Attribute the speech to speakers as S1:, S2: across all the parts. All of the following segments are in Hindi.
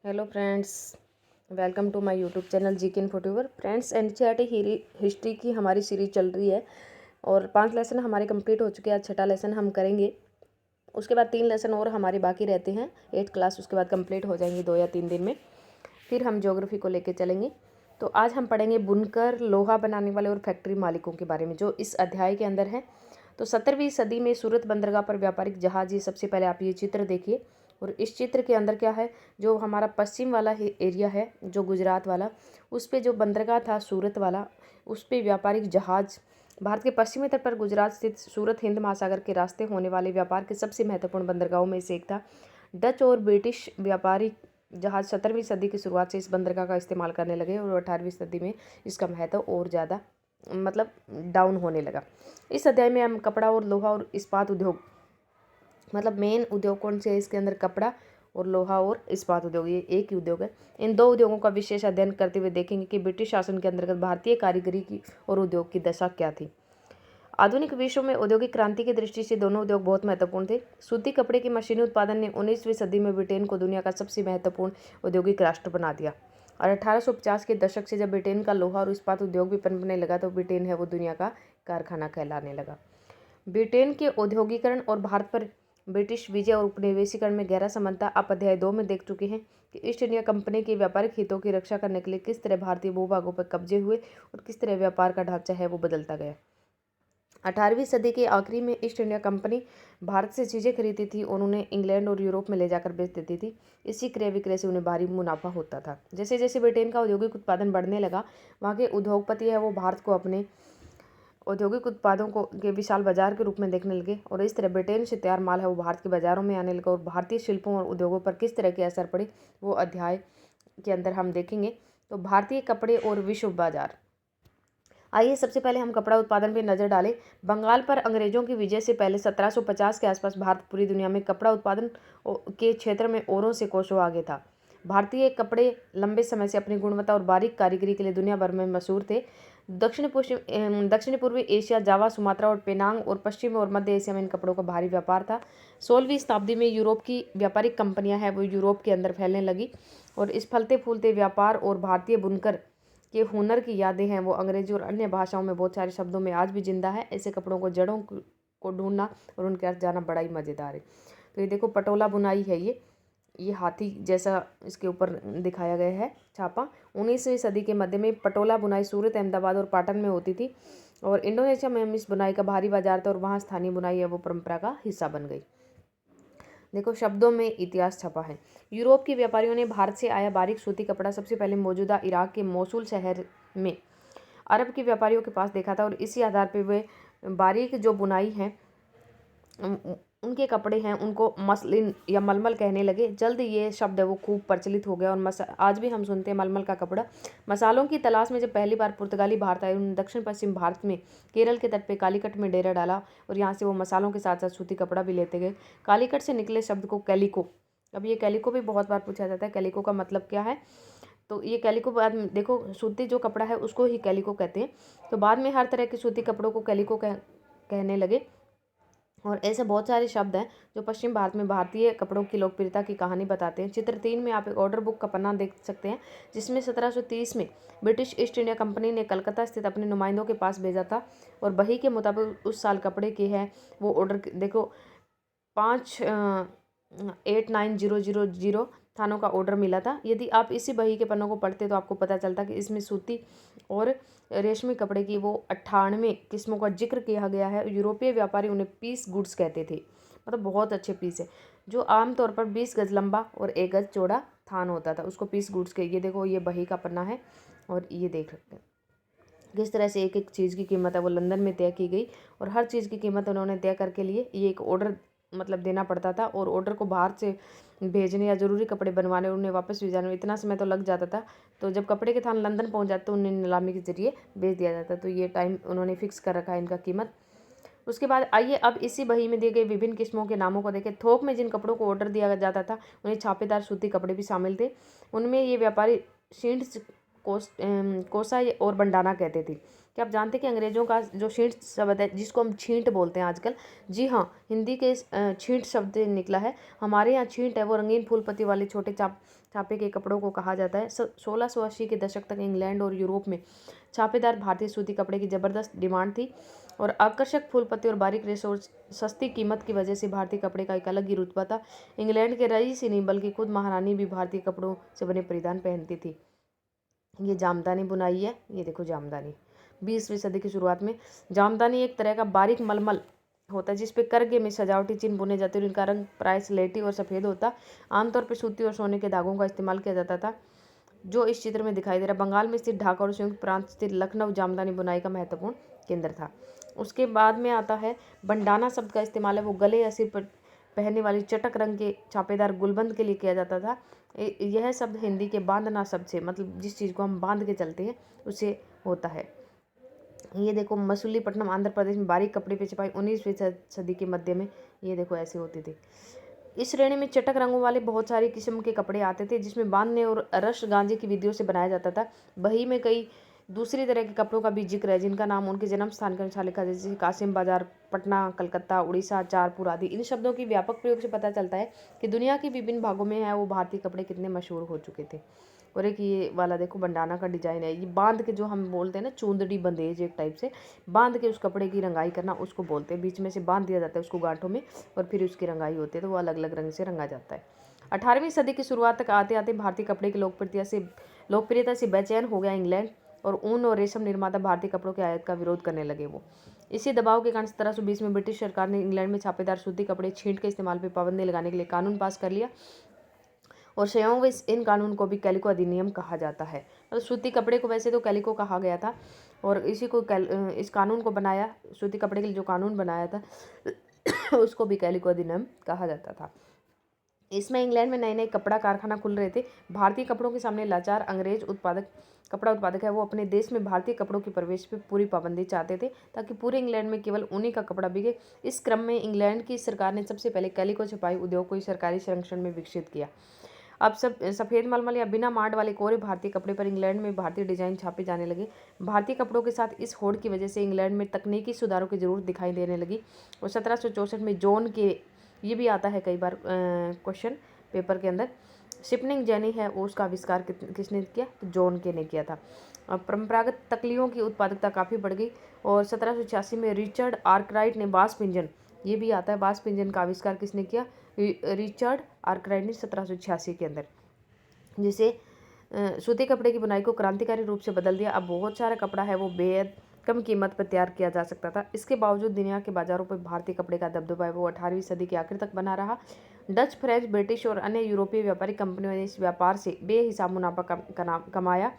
S1: Hello friends, welcome to my YouTube channel GK Infotuber. Friends, NCERT history की हमारी सीरीज चल रही है और 5 लेसन हमारे कंप्लीट हो चुके हैं। आज 6ठा लेसन हम करेंगे। उसके बाद 3 लेसन और हमारे बाकी रहते हैं। 8th क्लास उसके बाद कंप्लीट हो जाएंगी 2 या 3 दिन में। फिर हम ज्योग्राफी को लेके चलेंगे। तो आज हम पढ़ेंगे बुनकर, लोहा बनाने वाले और फैक्ट्री मालिकों के बारे में, जो इस अध्याय के अंदर है। तो 17वीं सदी में सूरत बंदरगाह पर व्यापारिक जहाज, ये सबसे पहले आप ये चित्र देखिए। और इस चित्र के अंदर क्या है, जो हमारा पश्चिम वाला एरिया है, जो गुजरात वाला, उस पे जो बंदरगाह था सूरत वाला, उस पे व्यापारिक जहाज भारत के पश्चिमी तट पर गुजरात स्थित सूरत हिंद महासागर के रास्ते होने वाले व्यापार के सबसे महत्वपूर्ण बंदरगाहों में से एक था। डच और ब्रिटिश व्यापारी जहाज 17वीं सदी की शुरुआत से इस बंदरगाह का इस्तेमाल करने लगे और 18वीं सदी में इसका महत्व और ज़्यादा डाउन होने लगा। इस अध्याय में हम कपड़ा और लोहा और इस्पात उद्योग, मेन उद्योग कौन से है इसके अंदर, कपड़ा और लोहा और इस्पात उद्योग, ये एक ही उद्योग है। इन दो उद्योगों का विशेष अध्ययन करते हुए देखेंगे कि ब्रिटिश शासन के अंतर्गत भारतीय कारीगरी की और उद्योग की दशा क्या थी। आधुनिक विश्व में औद्योगिक क्रांति की दृष्टि से दोनों उद्योग बहुत महत्वपूर्ण थे। सूती कपड़े के मशीनी उत्पादन ने 19वीं सदी में ब्रिटेन को दुनिया का सबसे महत्वपूर्ण औद्योगिक राष्ट्र बना दिया। और 1850 के दशक से जब ब्रिटेन का लोहा और इस्पात उद्योग भी पनपने लगा, तो ब्रिटेन है वो दुनिया का कारखाना कहलाने लगा। ब्रिटेन के औद्योगिकरण और भारत पर ब्रिटिश विजय और उपनिवेशीकरण में गहरा संबंध था। आप अध्याय 2 में देख चुके हैं कि ईस्ट इंडिया कंपनी के व्यापारिक हितों की रक्षा करने के लिए किस तरह भारतीय भूभागों पर कब्जे हुए और किस तरह व्यापार का ढांचा है वो बदलता गया। 18वीं सदी के आखिरी में ईस्ट इंडिया कंपनी भारत से चीज़ें खरीदती थी और उन्हें इंग्लैंड और यूरोप में ले जाकर बेच देती थी। इसी क्रय विक्रय से उन्हें भारी मुनाफा होता था। जैसे जैसे ब्रिटेन का औद्योगिक उत्पादन बढ़ने लगा, वहाँ के उद्योगपति है वो भारत को अपने औद्योगिक उत्पादों को के विशाल बाजार के रूप में देखने लगे और इस तरह ब्रिटेन से तैयार माल है वो भारत के बाजारों में आने लगा। और भारतीय शिल्पों और उद्योगों पर किस तरह के असर पड़े वो अध्याय के अंदर हम देखेंगे। तो भारतीय कपड़े और विश्व बाजार। आइए सबसे पहले हम कपड़ा उत्पादन पर नज़र डालें। बंगाल पर अंग्रेजों की विजय से पहले 1750 के आसपास भारत पूरी दुनिया में कपड़ा उत्पादन के क्षेत्र में औरों से कोसों आगे था। भारतीय कपड़े लंबे समय से अपनी गुणवत्ता और बारीक कारीगरी के लिए दुनिया भर में मशहूर थे। दक्षिण पूर्वी एशिया, जावा, सुमात्रा और पेनांग और पश्चिम और मध्य एशिया में इन कपड़ों का भारी व्यापार था। 16वीं शताब्दी में यूरोप की व्यापारिक कंपनियां हैं वो यूरोप के अंदर फैलने लगी और इस फलते फूलते व्यापार और भारतीय बुनकर के हुनर की यादें हैं वो अंग्रेजी और अन्य भाषाओं में बहुत सारे शब्दों में आज भी जिंदा है। ऐसे कपड़ों को जड़ों को ढूंढना और उनके अर्थ जाना बड़ा ही मज़ेदार है। तो ये देखो, पटोला बुनाई है ये हाथी जैसा इसके ऊपर दिखाया गया है छापा। 19वीं सदी के मध्य में पटोला बुनाई सूरत, अहमदाबाद और पाटन में होती थी और इंडोनेशिया में इस बुनाई का भारी बाजार था और वहाँ स्थानीय बुनाई है वो परंपरा का हिस्सा बन गई। देखो, शब्दों में इतिहास छपा है। यूरोप के व्यापारियों ने भारत से आया बारीक सूती कपड़ा सबसे पहले मौजूदा इराक के मोसुल शहर में अरब के व्यापारियों के पास देखा था और इसी आधार पर वे बारीक जो बुनाई है उनके कपड़े हैं उनको मसलिन या मलमल कहने लगे। जल्द ये शब्द है वो खूब प्रचलित हो गया और आज भी हम सुनते हैं मलमल का कपड़ा। मसालों की तलाश में जब पहली बार पुर्तगाली भारत आए, उन्होंने दक्षिण पश्चिम भारत में केरल के तट पे कालीकट में डेरा डाला और यहाँ से वो मसालों के साथ साथ सूती कपड़ा भी लेते गए। कालीकट से निकले शब्द को कैलिको, अब ये कैलिको भी बहुत बार पूछा जाता है, कैलिको का मतलब क्या है। तो ये कैलिको बाद में देखो, सूती जो कपड़ा है उसको ही कैलिको कहते हैं। तो बाद में हर तरह के सूती कपड़ों को कैलिको कहने लगे और ऐसे बहुत सारे शब्द हैं जो पश्चिम भारत में भारतीय कपड़ों की लोकप्रियता की कहानी बताते हैं। चित्र 3 में आप एक ऑर्डर बुक का पन्ना देख सकते हैं जिसमें 1730 में ब्रिटिश ईस्ट इंडिया कंपनी ने कलकत्ता स्थित अपने नुमाइंदों के पास भेजा था और बही के मुताबिक उस साल कपड़े के हैं वो ऑर्डर देखो 5,89,000 थानों का ऑर्डर मिला था। यदि आप इसी बही के पन्नों को पढ़ते तो आपको पता चलता कि इसमें सूती और रेशमी कपड़े की वो 98 किस्मों का जिक्र किया गया है। यूरोपीय व्यापारी उन्हें पीस गुड्स कहते थे, बहुत अच्छे पीस है, जो आमतौर पर 20 गज लंबा और 1 गज चौड़ा थान होता था, उसको पीस गुड्स के। ये देखो, ये बही का पन्ना है और ये देख सकते हैं किस तरह से एक एक चीज़ की कीमत है वो लंदन में तय की गई और हर चीज़ की कीमत उन्होंने तय करके लिए ये एक ऑर्डर देना पड़ता था और ऑर्डर को बाहर से भेजने या ज़रूरी कपड़े बनवाने और उन्हें वापस भेजाने में इतना समय तो लग जाता था। तो जब कपड़े के थान लंदन पहुंच जाते तो उन्हें नीलामी के जरिए बेच दिया जाता। तो ये टाइम उन्होंने फिक्स कर रखा है इनका कीमत। उसके बाद आइए अब इसी बही में दिए गए विभिन्न किस्मों के नामों को देखें। थोक में जिन कपड़ों को ऑर्डर दिया जाता था उन्हें छापेदार सूती कपड़े भी शामिल थे। उनमें ये व्यापारी शींड्स, कोसा और बंडाना कहते थे। क्या आप जानते हैं कि अंग्रेज़ों का जो छींट शब्द है, जिसको हम छींट बोलते हैं आजकल, जी हाँ, हिंदी के छींट शब्द से निकला है। हमारे यहाँ छींट है वो रंगीन फूल पत्ती वाले छोटे छापे के कपड़ों को कहा जाता है। 1680 के दशक तक इंग्लैंड और यूरोप में छापेदार भारतीय सूती कपड़े की ज़बरदस्त डिमांड थी, और आकर्षक फूल पत्ती और बारीक रेशे और सस्ती कीमत की वजह से भारतीय कपड़े का एक अलग ही रुतबा था। इंग्लैंड के रईस ही नहीं बल्कि खुद महारानी भी भारतीय कपड़ों से बने परिधान पहनती थी। ये जामदानी बुनाई है, ये देखो जामदानी। 20वीं सदी की शुरुआत में जामदानी एक तरह का बारीक मलमल होता है जिस पे करगे में सजावटी चिन्ह बुने जाते हैं। इनका रंग प्राय स्लेटी और सफ़ेद होता। आमतौर पर सूती और सोने के धागों का इस्तेमाल किया जाता था, जो इस चित्र में दिखाई दे रहा है। बंगाल में स्थित ढाका और संयुक्त प्रांत स्थित लखनऊ जामदानी बुनाई का महत्वपूर्ण केंद्र था। उसके बाद में आता है बंडाना शब्द का इस्तेमाल है वो गले या सिर पर पहनने वाली चटक रंग के छापेदार गुलबंद के लिए किया जाता था। यह शब्द हिंदी के बांधना शब्द से, मतलब जिस चीज़ को हम बांध के चलते हैं, उससे होता है। ये देखो मसूलीपट्टनम आंध्र प्रदेश में बारीक कपड़े पे छपाई 19वीं सदी के मध्य में, ये देखो ऐसे होती थी। इस श्रेणी में चटक रंगों वाले बहुत सारी किस्म के कपड़े आते थे जिसमें बांधने और रश गांजे की विधियों से बनाया जाता था। वही में कई दूसरी तरह के कपड़ों का भी जिक्र है जिनका नाम उनके जन्म स्थान के अनुसार लिखा, जैसे कासिम बाजार, पटना, कलकत्ता, उड़ीसा, चारपुर आदि। इन शब्दों की व्यापक प्रयोग से पता चलता है कि दुनिया के विभिन्न भागों में है वो भारतीय कपड़े कितने मशहूर हो चुके थे। और एक ये वाला देखो बंडाना का डिजाइन है, ये बांध के, जो हम बोलते हैं ना चूंदड़ी बंदेज, एक टाइप से बांध के उस कपड़े की रंगाई करना, उसको बोलते हैं। बीच में से बांध दिया जाता है उसको गांठों में, और फिर उसकी रंगाई होती है, तो वो अलग अलग रंग से रंगा जाता है। 18वीं सदी की शुरुआत तक आते आते भारतीय कपड़े की लोकप्रियता से बेचैन हो गया इंग्लैंड, और ऊन और रेशम निर्माता भारतीय कपड़ों के आयात का विरोध करने लगे। वो इसी दबाव के कारण 1720 में ब्रिटिश सरकार ने इंग्लैंड में छापेदार सूती कपड़े छींट के इस्तेमाल पर पाबंदी लगाने के लिए कानून पास कर लिया, और संयोग इन कानून को भी कैलिको अधिनियम कहा जाता है। मतलब सूती कपड़े को वैसे तो कैलिको कहा गया था, और इसी को इस कानून को बनाया, सूती कपड़े के लिए जो कानून बनाया था उसको भी कैलिको अधिनियम कहा जाता था। इसमें इंग्लैंड में नए नए कपड़ा कारखाना खुल रहे थे। भारतीय कपड़ों के सामने लाचार अंग्रेज कपड़ा उत्पादक है वो अपने देश में भारतीय कपड़ों की प्रवेश पर पूरी पाबंदी चाहते थे, ताकि पूरे इंग्लैंड में केवल उन्हीं का कपड़ा बिके। इस क्रम में इंग्लैंड की सरकार ने सबसे पहले कैलिको छपाई उद्योग को सरकारी संरक्षण में विकसित किया। अब सब सफ़ेद मलमल या बिना मार्ड वाले कोरे भारतीय कपड़े पर इंग्लैंड में भारतीय डिजाइन छापे जाने लगे। भारतीय कपड़ों के साथ इस होड़ की वजह से इंग्लैंड में तकनीकी सुधारों की जरूरत दिखाई देने लगी, और 1764 में जॉन के, ये भी आता है कई बार क्वेश्चन पेपर के अंदर, शिपनिंग जेनी है वो उसका आविष्कार किसने किया, तो जॉन के ने किया था। परंपरागत तकलियों की उत्पादकता काफ़ी बढ़ गई, और 1786 में रिचर्ड आर्कराइट ने वास्प इंजन, ये भी आता है, वास्प इंजन का आविष्कार किसने किया, रिचर्ड आर्कराइट ने 1786 के अंदर, जिसे सूती कपड़े की बुनाई को क्रांतिकारी रूप से बदल दिया। अब बहुत सारा कपड़ा है वो बेहद कम कीमत पर तैयार किया जा सकता था। इसके बावजूद दुनिया के बाजारों पर भारतीय कपड़े का दबदबा है वो 18वीं सदी के आखिर तक बना रहा। डच, फ्रेंच, ब्रिटिश और अन्य यूरोपीय व्यापारिक कंपनियों ने इस व्यापार से बेहिसाब मुनाफा कमाया।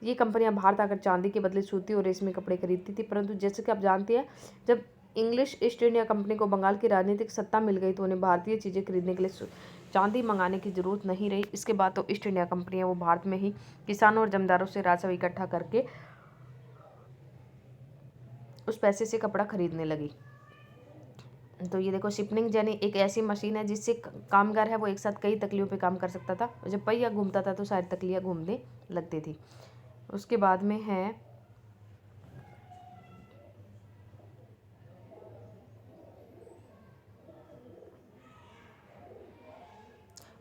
S1: ये कंपनियां भारत आकर चांदी के बदले सूती और रेशमी कपड़े खरीदती थी, परंतु जैसे कि आप जानते हैं, जब इंग्लिश ईस्ट इंडिया कंपनी को बंगाल की राजनीतिक सत्ता मिल गई तो उन्हें भारतीय चीज़ें खरीदने के लिए चांदी मंगाने की जरूरत नहीं रही। इसके बाद तो ईस्ट इंडिया कंपनी है वो भारत में ही किसानों और जमींदारों से राजस्व इकट्ठा करके उस पैसे से कपड़ा खरीदने लगी। तो ये देखो शिपनिंग जेनी एक ऐसी मशीन है जिससे कामगार है वो एक साथ कई तकलियों पे काम कर सकता था। जब पहिया घूमता था तो सारी तकलियाँ घूमने लगती थी। उसके बाद में है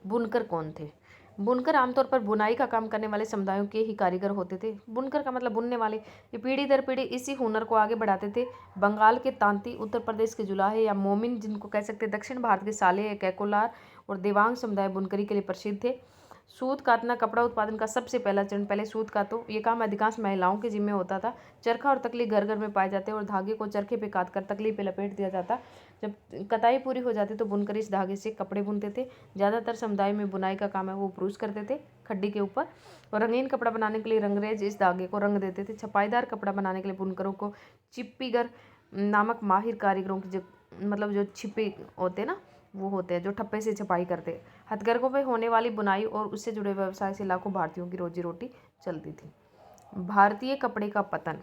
S1: बुनकर कौन थे। बुनकर आमतौर पर बुनाई का काम करने वाले समुदायों के ही कारीगर होते थे। बुनकर का मतलब बुनने वाले। ये पीढ़ी दर पीढ़ी इसी हुनर को आगे बढ़ाते थे। बंगाल के तांती, उत्तर प्रदेश के जुलाहे या मोमिन जिनको कह सकते हैं, दक्षिण भारत के साले, कैकोलार और देवांग समुदाय बुनकरी के लिए प्रसिद्ध थे। सूत कातना कपड़ा उत्पादन का सबसे पहला चरण। पहले सूत कातो, ये काम अधिकांश महिलाओं के जिम्मे होता था। चरखा और तकली घर घर में पाए जाते और धागे को चरखे पे काट कर तकली पे लपेट दिया जाता। जब कताई पूरी हो जाती तो बुनकर इस धागे से कपड़े बुनते थे। ज़्यादातर समुदाय में बुनाई का काम है वो पुरुष करते थे खड्डी के ऊपर, और रंगीन कपड़ा बनाने के लिए रंगरेज इस धागे को रंग देते थे। छपाईदार कपड़ा बनाने के लिए बुनकरों को चिप्पीगर नामक माहिर कारीगरों की जो छिपे होते ना, वो होते हैं जो ठप्पे से छपाई करते। हथकरघों पे होने वाली बुनाई और उससे जुड़े व्यवसाय से लाखों भारतीयों की रोजी रोटी चलती थी। भारतीय कपड़े का पतन।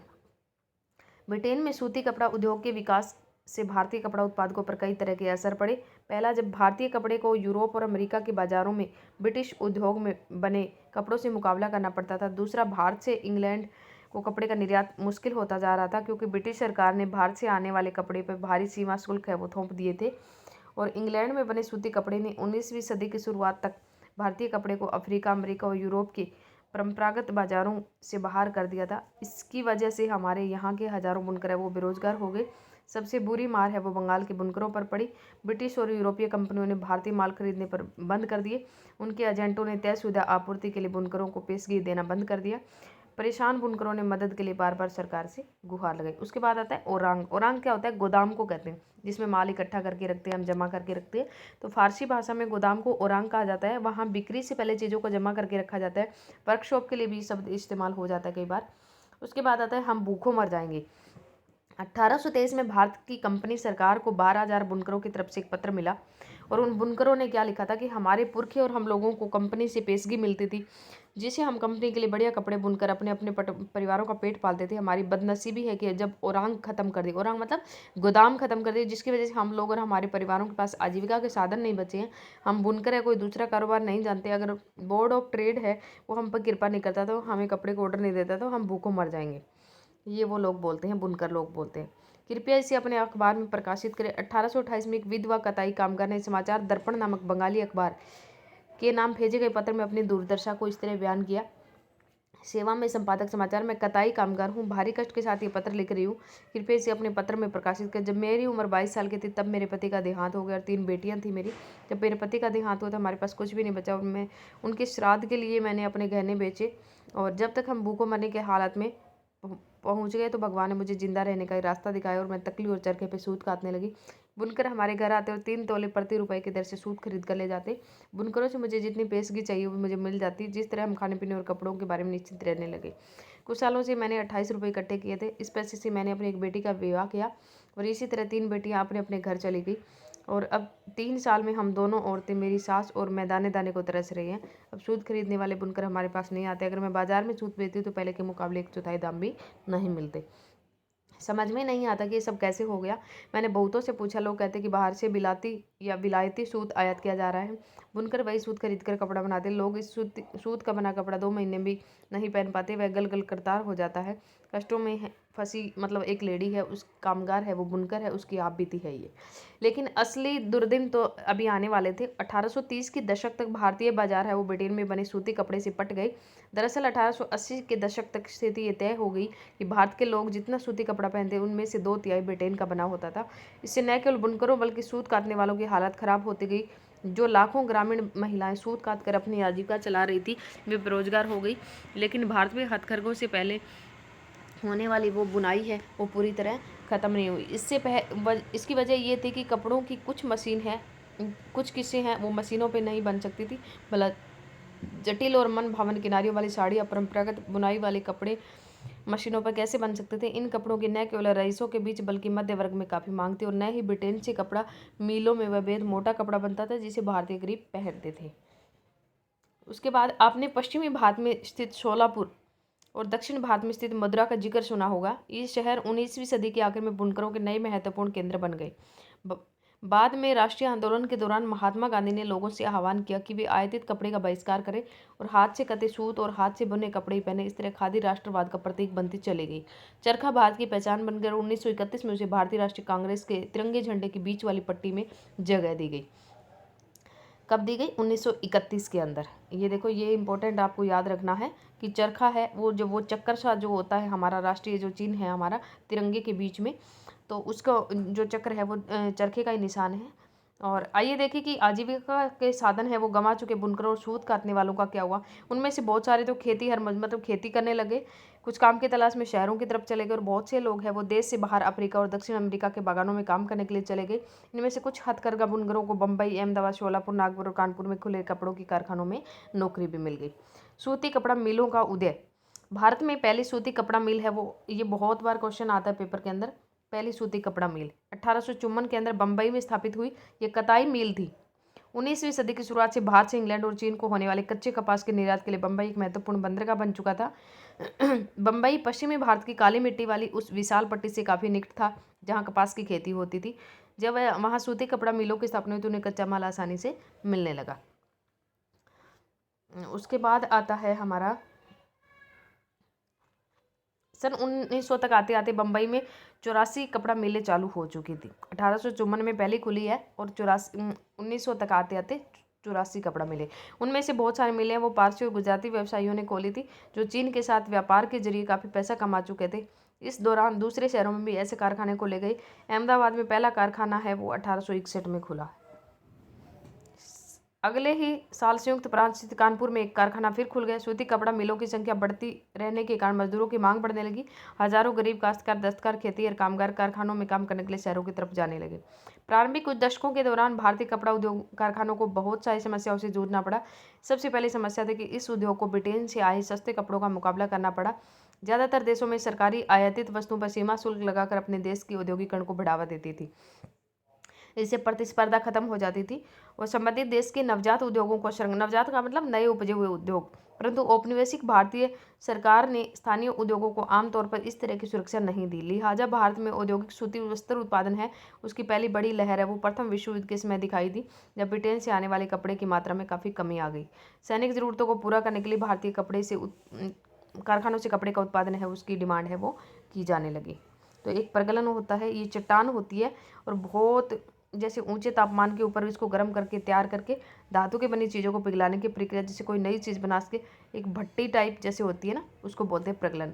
S1: ब्रिटेन में सूती कपड़ा उद्योग के विकास से भारतीय कपड़ा उत्पादकों पर कई तरह के असर पड़े। पहला, जब भारतीय कपड़े को यूरोप और अमेरिका के बाजारों में ब्रिटिश उद्योग में बने कपड़ों से मुकाबला करना पड़ता था। दूसरा, भारत से इंग्लैंड को कपड़े का निर्यात मुश्किल होता जा रहा था, क्योंकि ब्रिटिश सरकार ने भारत से आने वाले कपड़े पर भारी सीमा शुल्क है वो थोप दिए थे। और इंग्लैंड में बने सूती कपड़े ने 19वीं सदी की शुरुआत तक भारतीय कपड़े को अफ्रीका, अमेरिका और यूरोप के परंपरागत बाजारों से बाहर कर दिया था। इसकी वजह से हमारे यहाँ के हजारों बुनकर है वो बेरोजगार हो गए। सबसे बुरी मार है वो बंगाल के बुनकरों पर पड़ी। ब्रिटिश और यूरोपीय कंपनियों ने भारतीय माल खरीदने पर बंद कर दिए। उनके एजेंटों ने तयशुदा आपूर्ति के लिए बुनकरों को पेशगी देना बंद कर दिया। परेशान बुनकरों ने मदद के लिए बार बार सरकार से गुहार लगाई। उसके बाद आता है ओरांग। ओरांग क्या होता है? गोदाम को कहते हैं, जिसमें माल इकट्ठा करके रखते हैं, हम जमा करके रखते हैं। तो फारसी भाषा में गोदाम को ओरांग कहा जाता है। वहाँ बिक्री से पहले चीज़ों को जमा करके रखा जाता है। वर्कशॉप के लिए भी शब्द इस्तेमाल हो जाता है कई बार। उसके बाद आता है हम भूखों मर जाएंगे। 1823 में भारत की कंपनी सरकार को 12,000 बुनकरों की तरफ से एक पत्र मिला, और उन बुनकरों ने क्या लिखा था कि हमारे पुरखे और हम लोगों को कंपनी से पेशगी मिलती थी, जिसे हम कंपनी के लिए बढ़िया कपड़े बुनकर अपने अपने परिवारों का पेट पालते थे। हमारी बदनसीबी है कि जब ओरांग खत्म कर दी, ओरांग मतलब गोदाम खत्म कर दी, जिसकी वजह से हम लोग और हमारे परिवारों के पास आजीविका के साधन नहीं बचे हैं। हम बुनकर है, कोई दूसरा कारोबार नहीं जानते। अगर बोर्ड ऑफ ट्रेड है वो हम पर कृपा नहीं करता, तो हमें कपड़े को ऑर्डर नहीं देता, तो हम भूखों मर जाएंगे। ये वो लोग बोलते हैं, बुनकर लोग बोलते हैं। कृपया इसे अपने अखबार में प्रकाशित करें। 1828 में एक विधवा कताई कामगार ने समाचार दर्पण नामक बंगाली अखबार के नाम भेजे गए पत्र में अपनी दुर्दशा को इस तरह बयान किया। सेवा में संपादक समाचार, मैं कताई कामगार हूँ, भारी कष्ट के साथ ये पत्र लिख रही हूँ, कृपया इसे अपने पत्र में प्रकाशित कर। जब मेरी उम्र 22 साल की थी तब मेरे पति का देहांत हो गया और 3 बेटियां थी मेरी। जब मेरे पति का देहांत हुआ तो हमारे पास कुछ भी नहीं बचा, और मैं उनके श्राद्ध के लिए मैंने अपने गहने बेचे। और जब तक हम भूखों मरने के हालात में पहुंच गए तो भगवान ने मुझे जिंदा रहने का रास्ता दिखाया, और मैं तकली और चरखे पे सूत काटने लगी। बुनकर हमारे घर आते और 3 तोले प्रति रुपए की दर से सूत खरीद कर ले जाते। बुनकरों से मुझे जितनी पेशगी चाहिए वो मुझे मिल जाती। जिस तरह हम खाने पीने और कपड़ों के बारे में निश्चिंत रहने लगे। कुछ सालों से मैंने 28 रुपये इकट्ठे किए थे। इस पैसे से मैंने अपनी एक बेटी का विवाह किया, और इसी तरह 3 बेटियां अपने अपने घर चली गई। और अब 3 साल में हम दोनों औरतें, मेरी सास और मैं, दाने दाने को तरस रही हैं। अब सूत खरीदने वाले बुनकर हमारे पास नहीं आते। अगर मैं बाजार में सूत बेचती हूँ तो पहले के मुकाबले 1/4 दाम भी नहीं मिलते। समझ में नहीं आता कि ये सब कैसे हो गया। मैंने बहुतों से पूछा, लोग कहते कि बाहर से बिलाती या विलायती सूत आयात किया जा रहा है। बुनकर वही सूत खरीद कर कपड़ा बनाते। लोग इस सूत का बना कपड़ा 2 महीने भी नहीं पहन पाते, वह गल गल करतार हो जाता है। कष्टों में फंसी मतलब एक लेडी है, उस कामगार है वो बुनकर है, उसकी आप बीती है ये। लेकिन असली दुर्दिन तो अभी आने वाले थे। 1830 की दशक तक भारतीय बाजार है वो ब्रिटेन में बने सूती कपड़े से पट गए। दरअसल 1880 के दशक तक स्थिति ये तय हो गई कि भारत के लोग जितना सूती कपड़ा पहनते उनमें से 2/3 ब्रिटेन का बना होता था। इससे न केवल बुनकरों बल्कि सूत काटने वालों की हालत खराब होती गई। जो लाखों ग्रामीण महिलाएं सूत काट कर अपनी आजीविका चला रही थी वे बेरोजगार हो गई। लेकिन भारत में हथकरघों से पहले होने वाली वो बुनाई है वो पूरी तरह ख़त्म नहीं हुई। इसकी वजह ये थी कि कपड़ों की कुछ मशीन है, कुछ किस्सें हैं वो मशीनों पे नहीं बन सकती थी। भला जटिल और मन भावन किनारियों वाली साड़ी, अपरंपरागत बुनाई वाले कपड़े मशीनों पर कैसे बन सकते थे। इन कपड़ों की न केवल रईसों के बीच बल्कि मध्य वर्ग में काफ़ी मांग थी, और न ही ब्रिटेन से कपड़ा मिलों में वह बेहद मोटा कपड़ा बनता था जिसे भारतीय गरीब पहनते थे। उसके बाद आपने पश्चिमी भारत में स्थित शोलापुर और दक्षिण भारत में स्थित मदुरा का जिक्र सुना होगा। ये शहर 19वीं सदी के आखिर में बुनकरों के नए महत्वपूर्ण केंद्र बन गए। बाद में राष्ट्रीय आंदोलन के दौरान महात्मा गांधी ने लोगों से आह्वान किया कि वे आयातित कपड़े का बहिष्कार करें और हाथ से कते सूत और हाथ से बने कपड़े ही पहने। इस तरह खादी राष्ट्रवाद का प्रतीक बनती चली गई। चरखा भारत की पहचान बनकर 1931 में उसे भारतीय राष्ट्रीय कांग्रेस के तिरंगे झंडे की बीच वाली पट्टी में जगह दी गई। कब दी गई? 1931 के अंदर। ये देखो, ये इंपॉर्टेंट आपको याद रखना है कि चरखा है वो चक्कर सा जो होता है हमारा राष्ट्रीय जो चिन्ह है हमारा तिरंगे के बीच में, तो उसका जो चक्र है वो चरखे का ही निशान है। और आइए देखें कि आजीविका के साधन है वो गंवा चुके बुनकरों और सूत काटने वालों का क्या हुआ। उनमें से बहुत सारे तो मतलब खेती करने लगे, कुछ काम की तलाश में शहरों की तरफ चले गए, और बहुत से लोग हैं वो देश से बाहर अफ्रीका और दक्षिण अमेरिका के बागानों में काम करने के लिए चले गए। इनमें से कुछ हथकरघा बुनकरों को बम्बई, अहमदाबाद, शोलापुर, नागपुर और कानपुर में खुले कपड़ों की कारखानों में नौकरी भी मिल गई। सूती कपड़ा मिलों का उदय। भारत में पहली सूती कपड़ा मिल है वो, ये बहुत बार क्वेश्चन आता है पेपर के अंदर। पहली सूती कपड़ा मिल 1854 के अंदर बम्बई में स्थापित हुई। ये कताई मिल थी। 19वीं सदी की शुरुआत से भारत से इंग्लैंड और चीन को होने वाले कच्चे कपास के निर्यात के लिए बम्बई एक महत्वपूर्ण बंदरगाह बन चुका था। बम्बई पश्चिमी भारत की काली मिट्टी वाली उस विशाल पट्टी से काफ़ी निकट था जहाँ कपास की खेती होती थी। जब वहाँ सूती कपड़ा मिलों की स्थापना हुई तो उन्हें कच्चा माल आसानी से मिलने लगा। उसके बाद आता है हमारा सन 1900 तक आते आते बम्बई में 84 कपड़ा मिलें चालू हो चुकी थी। 1854 में पहली खुली है और 1900 तक आते आते 84 कपड़ा मिले। उनमें से बहुत सारे मिले हैं वो पारसी और गुजराती व्यवसायियों ने खोली थी, जो चीन के साथ व्यापार के जरिए काफ़ी पैसा कमा चुके थे। इस दौरान दूसरे शहरों में भी ऐसे कारखाने खोले गए। अहमदाबाद में पहला कारखाना है वो 1861 में खुला। अगले ही साल संयुक्त प्रांत स्थित कानपुर में एक कारखाना फिर खुल गया। सूती कपड़ा मिलों की संख्या बढ़ती रहने के कारण मजदूरों की मांग बढ़ने लगी। हजारों गरीब काश्तकार, दस्तकार, खेतीहर कामगार कारखानों में काम करने के लिए शहरों की तरफ जाने लगे। प्रारंभिक कुछ दशकों के दौरान भारतीय कपड़ा उद्योग कारखानों को बहुत सारी समस्याओं से जूझना पड़ा। सबसे पहली समस्या थी कि इस उद्योग को ब्रिटेन से आए सस्ते कपड़ों का मुकाबला करना पड़ा। ज़्यादातर देशों में सरकारी आयातित वस्तुओं पर सीमा शुल्क लगाकर अपने देश की औद्योगिकरण को बढ़ावा देती थी। इससे प्रतिस्पर्धा खत्म हो जाती थी और संबंधित देश के नवजात उद्योगों को नवजात का मतलब नए उपजे हुए उद्योग, परंतु औपनिवेशिक भारतीय सरकार ने स्थानीय उद्योगों को आमतौर पर इस तरह की सुरक्षा नहीं दी। लिहाजा भारत में औद्योगिक सूती वस्त्र उत्पादन है उसकी पहली बड़ी लहर है वो प्रथम विश्व युद्ध के समय दिखाई दी, जब ब्रिटेन से आने वाले कपड़े की मात्रा में काफ़ी कमी आ गई। सैनिक ज़रूरतों को पूरा करने के लिए भारतीय कपड़े से कारखानों से कपड़े का उत्पादन है उसकी डिमांड है वो की जाने लगी। तो एक प्रगलन होता है, ये चट्टान होती है और बहुत जैसे ऊंचे तापमान के ऊपर इसको गर्म करके तैयार करके धातु की बनी चीज़ों को पिघलाने की प्रक्रिया, जैसे कोई नई चीज़ बना सके, एक भट्टी टाइप जैसे होती है ना, उसको बोलते हैं प्रगलन।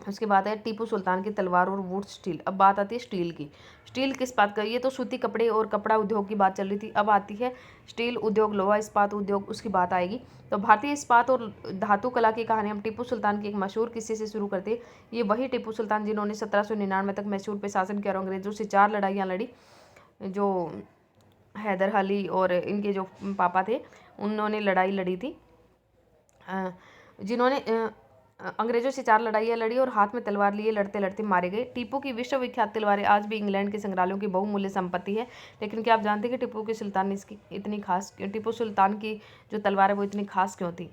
S1: उसके बाद है टीपू सुल्तान की तलवार और वुड स्टील। अब बात आती है स्टील की। स्टील किस बात का, ये तो सूती कपड़े और कपड़ा उद्योग की बात चल रही थी। अब आती है स्टील उद्योग, लोहा इस्पात उद्योग, उसकी बात आएगी। तो भारतीय इस्पात और धातु कला की कहानी हम टीपू सुल्तान की एक मशहूर किस्से से शुरू करते हैं। ये वही टीपू सुल्तान जिन्होंने 1799 तक मैसूर पर शासन किया और अंग्रेजों से 4 लड़ाइयाँ लड़ी। जो हैदर अली और इनके जो पापा थे उन्होंने लड़ाई लड़ी थी, जिन्होंने अंग्रेजों से 4 लड़ाइयाँ लड़ी और हाथ में तलवार लिए लड़ते लड़ते मारे गए। टीपू की विश्वविख्यात तलवारें आज भी इंग्लैंड के संग्रहालयों की बहुमूल्य संपत्ति है। लेकिन क्या आप जानते हैं कि टीपू सुल्तान की जो तलवार है वो इतनी खास क्यों थी?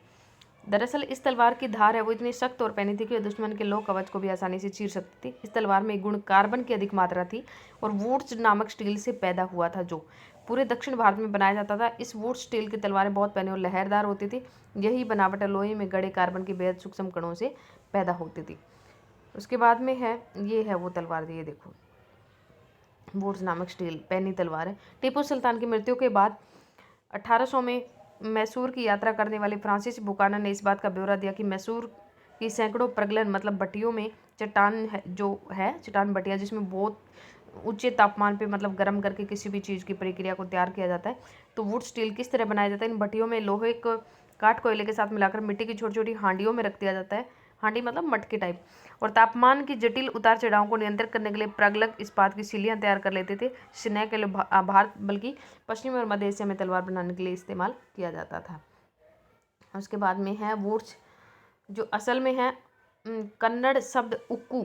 S1: दरअसल इस तलवार की धार है वो इतनी सख्त और पैनी थी कि दुश्मन के लोह कवच को भी आसानी से चीर सकती थी। इस तलवार में गुण कार्बन की अधिक मात्रा थी और वुड्स नामक स्टील से पैदा हुआ था, जो पूरे दक्षिण भारत में बनाया जाता था। इस वुड स्टील की तलवारें बहुत पैनी और लहरदार होती थी। यही बनावट लोहे में गड़े कार्बन के बेहद सूक्ष्म कणों से पैदा होती थी। उसके बाद में है ये है वो तलवार, ये देखो वुड्स नामक स्टील पैनी तलवार है। टीपू सुल्तान की मृत्यु के बाद 1800 में मैसूर की यात्रा करने वाले फ्रांसिस बुकानन ने इस बात का ब्यौरा दिया कि मैसूर की सैकड़ों प्रगलन मतलब भट्टियों में चट्टान है, जो है चट्टान भट्टियाँ, जिसमें बहुत ऊंचे तापमान पे मतलब गर्म करके किसी भी चीज़ की प्रक्रिया को तैयार किया जाता है। तो वुड स्टील किस तरह बनाया जाता है? इन भट्टियों में लोहे को काठ कोयले के साथ मिलाकर मिट्टी की छोटी छोटी हांडियों में रख दिया जाता है। हांडी मतलब मटके टाइप। और तापमान की जटिल उतार चढ़ाव को नियंत्रित करने के लिए प्रगलक इस्पात की सिलियाँ तैयार कर लेते थे, जिसे न केवल भारत बल्कि पश्चिमी और मध्य एशिया में तलवार बनाने के लिए इस्तेमाल किया जाता था। उसके बाद में है वुड्स, जो असल में है कन्नड़ शब्द उक्कू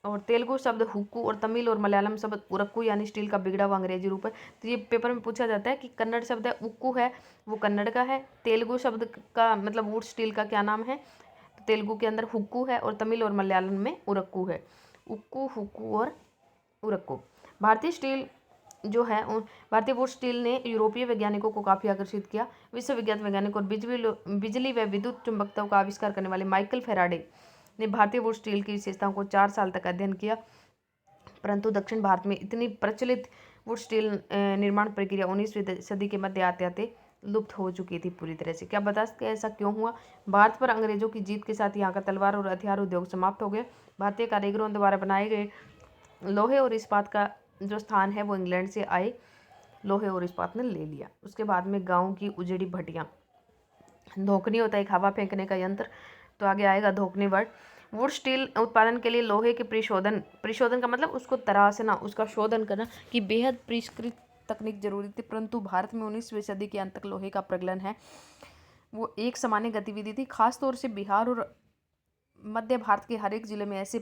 S1: और तेलुगु शब्द हुक्कू और तमिल और मलयालम शब्द उरक्कू यानी स्टील का बिगड़ा हुआ अंग्रेजी रूप है। तो ये पेपर में पूछा जाता है कि कन्नड़ शब्द है उक्कू है वो कन्नड़ का है, तेलुगु शब्द का मतलब वुड स्टील का क्या नाम है? तो तेलुगु के अंदर हुक्कू है और तमिल और मलयालम में उरक्कू है। उक्कू, हुक्कू और उरक्कू। भारतीय स्टील जो है भारतीय वुड स्टील ने यूरोपीय वैज्ञानिकों को काफ़ी आकर्षित किया। विश्वविख्यात वैज्ञानिक और बिजली व विद्युत चुंबकत्व का आविष्कार करने वाले माइकल फेराडे ने भारतीय वुड स्टील की विशेषताओं को 4 साल तक अध्ययन किया, परंतु दक्षिण भारत में इतनी प्रचलित वुड स्टील निर्माण प्रक्रिया 19वीं सदी के मध्य आते आते लुप्त हो चुकी थी पूरी तरह से। क्या बता सकते हैं ऐसा क्यों हुआ? भारत पर अंग्रेजों की जीत के साथ यहाँ का तलवार और हथियार उद्योग समाप्त हो गए। भारतीय कारीगरों द्वारा बनाए गए लोहे और इस्पात का जो स्थान है वो इंग्लैंड से आए लोहे और इस्पात ने ले लिया। उसके बाद में गाँव की उजड़ी भट्टियाँ। धोकनी होता है एक हवा फेंकने का यंत्र, तो आगे आएगा धोकनी वर्ड। वुड स्टील उत्पादन के लिए लोहे के परिशोधन का मतलब उसको तराशना, उसका शोधन करना की बेहद परिष्कृत तकनीक जरूरी थी। परंतु भारत में 19वीं सदी के अंत तक लोहे का प्रगलन है वो एक सामान्य गतिविधि थी। खासतौर से बिहार और मध्य भारत के हर एक जिले में ऐसे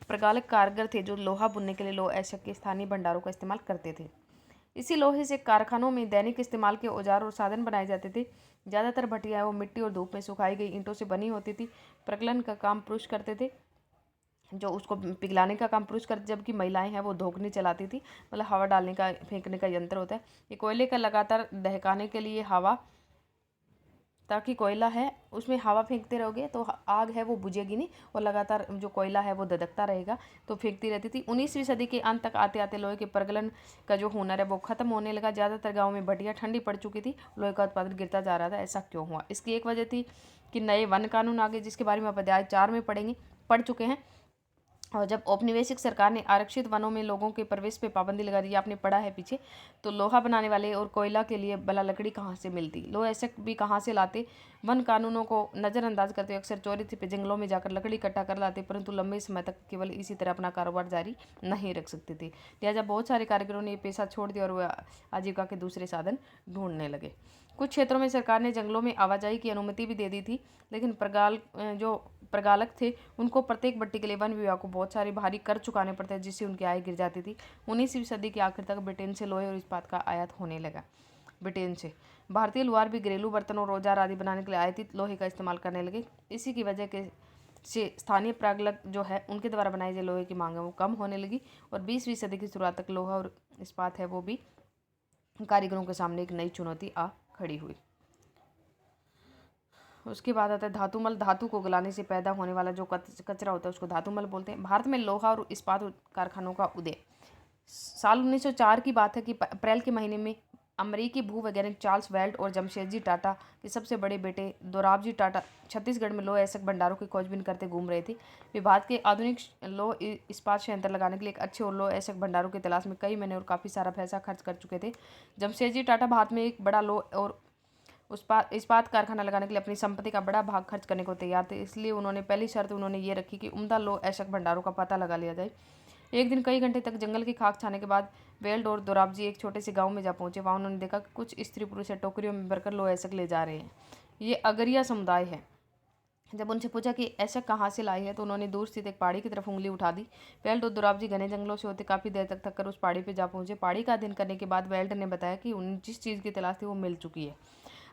S1: प्रगल्भ कारीगर थे जो लोहा बुनने के लिए लोह ऐशक के स्थानीय भंडारों का इस्तेमाल करते थे। इसी लोहे से कारखानों में दैनिक इस्तेमाल के औजार और साधन बनाए जाते थे। ज़्यादातर भट्टियाँ वो मिट्टी और धूप में सुखाई गई ईंटों से बनी होती थी। प्रगलन का काम पुरुष करते थे, जो उसको पिघलाने का काम पुरुष करते, जबकि महिलाएं हैं वो धोकनी चलाती थी, मतलब हवा डालने का फेंकने का यंत्र होता है। ये कोयले का लगातार दहकाने के लिए हवा ताकि कोयला है उसमें हवा फेंकते रहोगे तो आग है वो बुझेगी नहीं और लगातार जो कोयला है वो धधकता रहेगा, तो फेंकती रहती थी। 19वीं सदी के अंत तक आते आते लोहे के प्रगलन का जो हुनर है वो खत्म होने लगा। ज़्यादातर गाँव में भट्टियाँ ठंडी पड़ चुकी थी, लोहे का उत्पादन गिरता जा रहा था। ऐसा क्यों हुआ? इसकी एक वजह थी कि नए वन कानून आ गए, जिसके बारे में आप अध्याय 4 में पढ़ चुके हैं। और जब औपनिवेशिक सरकार ने आरक्षित वनों में लोगों के प्रवेश पे पाबंदी लगा दी, आपने पढ़ा है पीछे, तो लोहा बनाने वाले और कोयला के लिए भला लकड़ी कहाँ से मिलती, लोग ऐसे भी कहाँ से लाते? वन कानूनों को नज़रअंदाज करते हुए अक्सर चोरी छिपे जंगलों में जाकर लकड़ी इकट्ठा कर लाते, परंतु लंबे समय तक केवल इसी तरह अपना कारोबार जारी नहीं रख सकते थे। लिहाजा बहुत सारे कारीगरों ने ये पेशा छोड़ दिया और वह आजीविका के दूसरे साधन ढूंढने लगे। कुछ क्षेत्रों में सरकार ने जंगलों में आवाजाही की अनुमति भी दे दी थी, लेकिन प्रगालक थे उनको प्रत्येक भट्टी के लिए वन विभाग को बहुत सारे भारी कर चुकाने पड़ते, जिससे उनकी आय गिर जाती थी। 19वीं सदी के आखिर तक ब्रिटेन से लोहे और इस्पात का आयात होने लगा। ब्रिटेन से भारतीय लुहार भी घरेलू बर्तन और औजार आदि बनाने के लिए आयातित लोहे का इस्तेमाल करने लगे। इसी की वजह के से स्थानीय प्रागलक जो है उनके द्वारा बनाए गए लोहे की मांग है वो कम होने लगी, और 20वीं सदी की शुरुआत तक लोहा और इस्पात है वो भी कारीगरों के सामने एक नई चुनौती आ खड़ी हुई। उसके बाद आता है धातुमल। धातु को गलाने से पैदा होने वाला जो कचरा होता है उसको धातुमल बोलते हैं। भारत में लोहा और इस्पात कारखानों का उदय साल 1904 की बात है कि अप्रैल के महीने में अमेरिकी भूवैज्ञानिक चार्ल्स वेल्ट और जमशेदजी टाटा के सबसे बड़े बेटे दोराबजी टाटा छत्तीसगढ़ में लोह ऐसक भंडारों की खोजबीन करते घूम रहे थे। वे भारत के आधुनिक लोह इस्पात संयंत्र लगाने के लिए एक अच्छे और लोह ऐसक भंडारों की तलाश में कई महीने और काफ़ी सारा पैसा खर्च कर चुके थे। जमशेदजी टाटा भारत में एक बड़ा लोह और इस्पात कारखाना लगाने के लिए अपनी संपत्ति का बड़ा भाग खर्च करने को तैयार थे। इसलिए उन्होंने पहली शर्त उन्होंने ये रखी कि उम्दा लोह ऐसक भंडारों का पता लगा लिया जाए। एक दिन कई घंटे तक जंगल की खाक छाने के बाद वेल्ड और दोराबजी एक छोटे से गांव में जा पहुंचे। वहां उन्होंने देखा कि कुछ स्त्री पुरुष टोकरियों में भरकर लोह ऐसक ले जा रहे हैं। ये अगरिया समुदाय है। जब उनसे पूछा कि ऐसा कहाँ से लाई है, तो उन्होंने दूर स्थित एक पहाड़ी की तरफ उंगली उठा दी। वेल्ड और दोराबजी घने जंगलों से होते काफ़ी देर तक थक कर उस पहाड़ी पर जा पहुंचे। पहाड़ी का अध्ययन करने के बाद वेल्ड ने बताया कि उन जिस चीज़ की तलाश थी वो मिल चुकी है।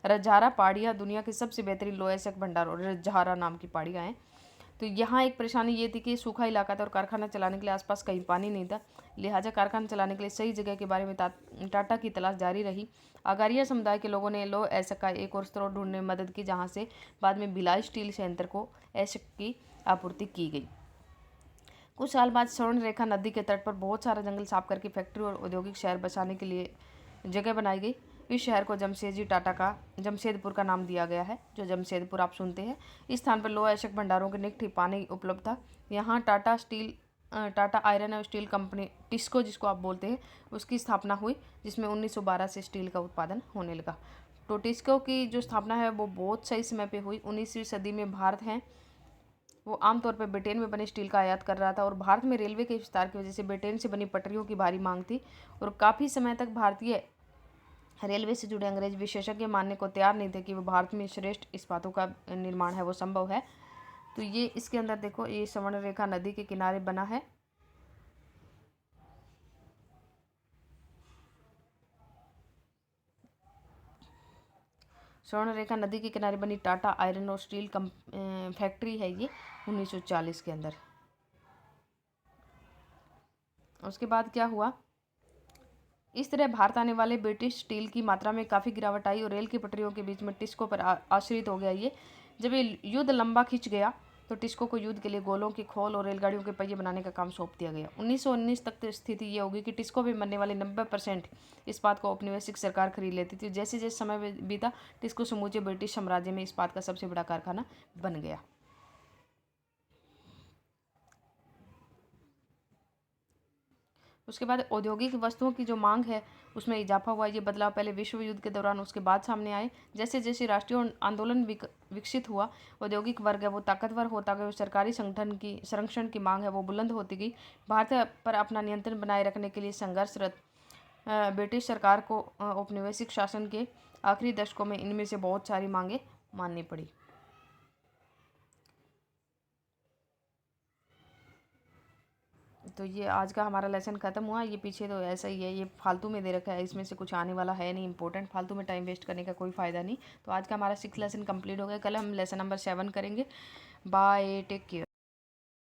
S1: रजहारा पहाड़ियाँ दुनिया की सबसे बेहतरीन लोह ऐसक भंडार और रजहारा नाम की पहाड़ियाँ हैं। तो यहाँ एक परेशानी ये थी कि सूखा इलाका था और कारखाना चलाने के लिए आसपास कहीं पानी नहीं था। लिहाजा कारखाना चलाने के लिए सही जगह के बारे में टाटा की तलाश जारी रही। अगारिया समुदाय के लोगों ने लोह ऐसक का एक और स्रोत ढूंढने में मदद की, जहाँ से बाद में भिलाई स्टील संयंत्र को ऐसक की आपूर्ति की गई। कुछ साल बाद स्वर्ण रेखा नदी के तट पर बहुत सारा जंगल साफ करके फैक्ट्री और औद्योगिक शहर बसाने के लिए जगह बनाई गई। इस शहर को जमशेदजी टाटा का जमशेदपुर का नाम दिया गया है। जो जमशेदपुर आप सुनते हैं, इस स्थान पर लोह ऐसक भंडारों के निकट ही पानी उपलब्ध था। यहाँ टाटा आयरन और स्टील कंपनी टिस्को जिसको आप बोलते हैं उसकी स्थापना हुई, जिसमें 1912 से स्टील का उत्पादन होने लगा। तो टिस्को की जो स्थापना है वो बहुत सही समय पे हुई। 19वीं सदी में भारत है वो आमतौर पर ब्रिटेन में बने स्टील का आयात कर रहा था, और भारत में रेलवे के विस्तार की वजह से ब्रिटेन से बनी पटरियों की भारी मांग थी, और काफ़ी समय तक भारतीय रेलवे से जुड़े अंग्रेज विशेषज्ञ मानने को तैयार नहीं थे कि वो भारत में श्रेष्ठ इस्पातों का निर्माण है वो संभव है। तो ये इसके अंदर देखो, ये स्वर्ण रेखा नदी के किनारे बना है। स्वर्ण रेखा नदी के किनारे बनी टाटा आयरन और स्टील फैक्ट्री है ये 1940 के अंदर। उसके बाद क्या हुआ, इस तरह भारत आने वाले ब्रिटिश स्टील की मात्रा में काफ़ी गिरावट आई और रेल की पटरियों के बीच में टिस्को पर आश्रित हो गया ये। जब ये युद्ध लंबा खिंच गया तो टिस्को को युद्ध के लिए गोलों की खोल और रेलगाड़ियों के पहिए बनाने का काम सौंप दिया गया। 1919 तक स्थिति ये होगी कि टिस्को में बनने वाले 90% इस्पात को औपनिवेशिक सरकार खरीद लेती थी। जैसे जैसे समय बीता, टिस्को समूचे ब्रिटिश साम्राज्य में इस्पात का सबसे बड़ा कारखाना बन गया। उसके बाद औद्योगिक वस्तुओं की जो मांग है उसमें इजाफा हुआ। ये बदलाव पहले विश्व युद्ध के दौरान, उसके बाद सामने आए। जैसे जैसे राष्ट्रीय आंदोलन विकसित हुआ, औद्योगिक वर्ग है वो ताकतवर होता गया और सरकारी संरक्षण की मांग है वो बुलंद होती गई। भारत पर अपना नियंत्रण बनाए रखने के लिए संघर्षरत ब्रिटिश सरकार को औपनिवेशिक शासन के आखिरी दशकों में इनमें से बहुत सारी मांगें माननी पड़ी। तो ये आज का हमारा लेसन ख़त्म हुआ। ये पीछे तो ऐसा ही है, ये फालतू में दे रखा है, इसमें से कुछ आने वाला है नहीं इंपॉर्टेंट। फालतू में टाइम वेस्ट करने का कोई फ़ायदा नहीं। तो आज का हमारा 6 लेसन कंप्लीट हो गया। कल हम लेसन नंबर 7 करेंगे। Bye, take care.